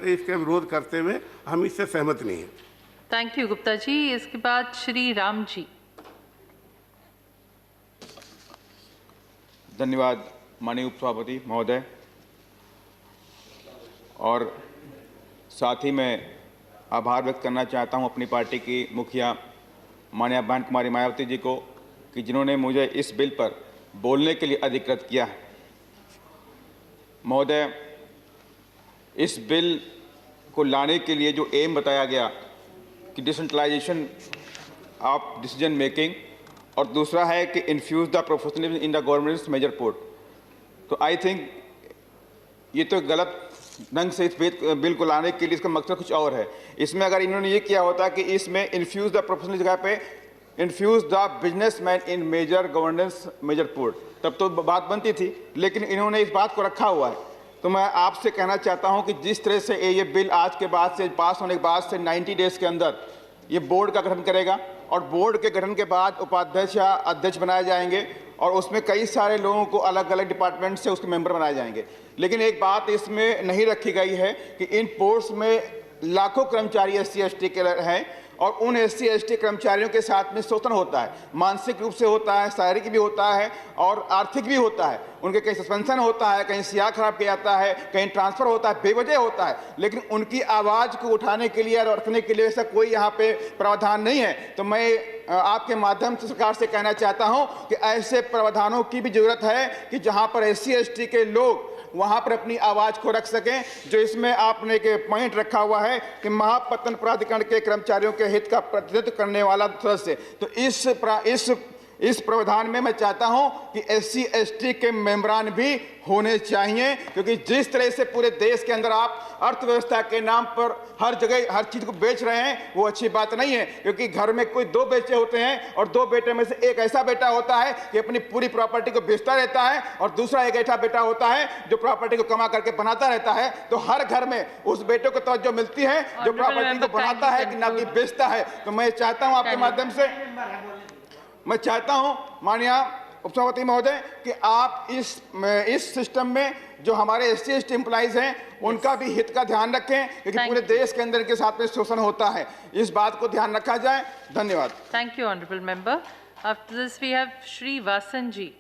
इसका विरोध करते हुए हम इससे सहमत नहीं हैं। Thank you Gupta ji. इसके बाद श्री राम जी। धन्यवाद माननीय उपसभापति महोदय। और साथ ही मैं आभार व्यक्त करना चाहता हूं अपनी पार्टी की मुखिया माननीय बहन कुमारी मायावती जी को कि जिन्होंने मुझे इस बिल पर बोलने के लिए अधिकृत किया है। महोदय, इस बिल को लाने के लिए जो एम बताया गया कि डिसेंट्रलाइजेशन ऑफ डिसीजन मेकिंग और दूसरा है कि infuse the professionalism in the government major port, तो आई थिंक ये तो गलत ढंग से इस बिल को लाने के लिए इसका मकसद कुछ और है। इसमें अगर इन्होंने ये किया होता कि इसमें इन्फ्यूज द प्रोफेशनल जगह पे infuse the businessman in major governance major port, तब तो बात बनती थी, लेकिन इन्होंने इस बात को रखा हुआ है। तो मैं आपसे कहना चाहता हूं कि जिस तरह से ये बिल आज के बाद से पास होने के बाद से 90 डेज के अंदर ये बोर्ड का गठन करेगा और बोर्ड के गठन के बाद उपाध्यक्ष या अध्यक्ष बनाए जाएंगे और उसमें कई सारे लोगों को अलग अलग डिपार्टमेंट से उसके मेंबर बनाए जाएंगे। लेकिन एक बात इसमें नहीं रखी गई है कि इन पोर्ट्स में लाखों कर्मचारी SC/ST के हैं और उन SC/ST कर्मचारियों के साथ में शोषण होता है, मानसिक रूप से होता है, शारीरिक भी होता है और आर्थिक भी होता है। उनके कहीं सस्पेंशन होता है, कहीं सिया खराब किया जाता है, कहीं ट्रांसफर होता है, बेवजह होता है, लेकिन उनकी आवाज़ को उठाने के लिए और रखने के लिए ऐसा कोई यहाँ पे प्रावधान नहीं है। तो मैं आपके माध्यम से सरकार से कहना चाहता हूँ कि ऐसे प्रावधानों की भी जरूरत है कि जहाँ पर SC/ST के लोग वहां पर अपनी आवाज को रख सकें। जो इसमें आपने एक पॉइंट रखा हुआ है कि महापत्तन प्राधिकरण के कर्मचारियों के हित का प्रतिनिधित्व करने वाला सदस्य, तो इस प्रावधान में मैं चाहता हूं कि SC/ST के मेंबरान भी होने चाहिए, क्योंकि जिस तरह से पूरे देश के अंदर आप अर्थव्यवस्था के नाम पर हर जगह हर चीज को बेच रहे हैं, वो अच्छी बात नहीं है। क्योंकि घर में कोई 2 बेटे होते हैं और 2 बेटे में से एक ऐसा बेटा होता है कि अपनी पूरी प्रॉपर्टी को बेचता रहता है और दूसरा एक ऐसा बेटा होता है जो प्रॉपर्टी को कमा करके बनाता रहता है। तो हर घर में उस बेटे को तवज्जो मिलती है जो प्रॉपर्टी को बनाता है कि ना कि बेचता है। तो मैं चाहता हूँ आपके माध्यम से मैं चाहता हूं माननीय उपसभापति महोदय कि आप इस सिस्टम में जो हमारे SC/ST एम्प्लॉइज हैं उनका भी हित का ध्यान रखें, क्योंकि पूरे देश के अंदर के साथ में शोषण होता है। इस बात को ध्यान रखा जाए। धन्यवाद। Thank you honourable member. After this we have Shri Vasan ji.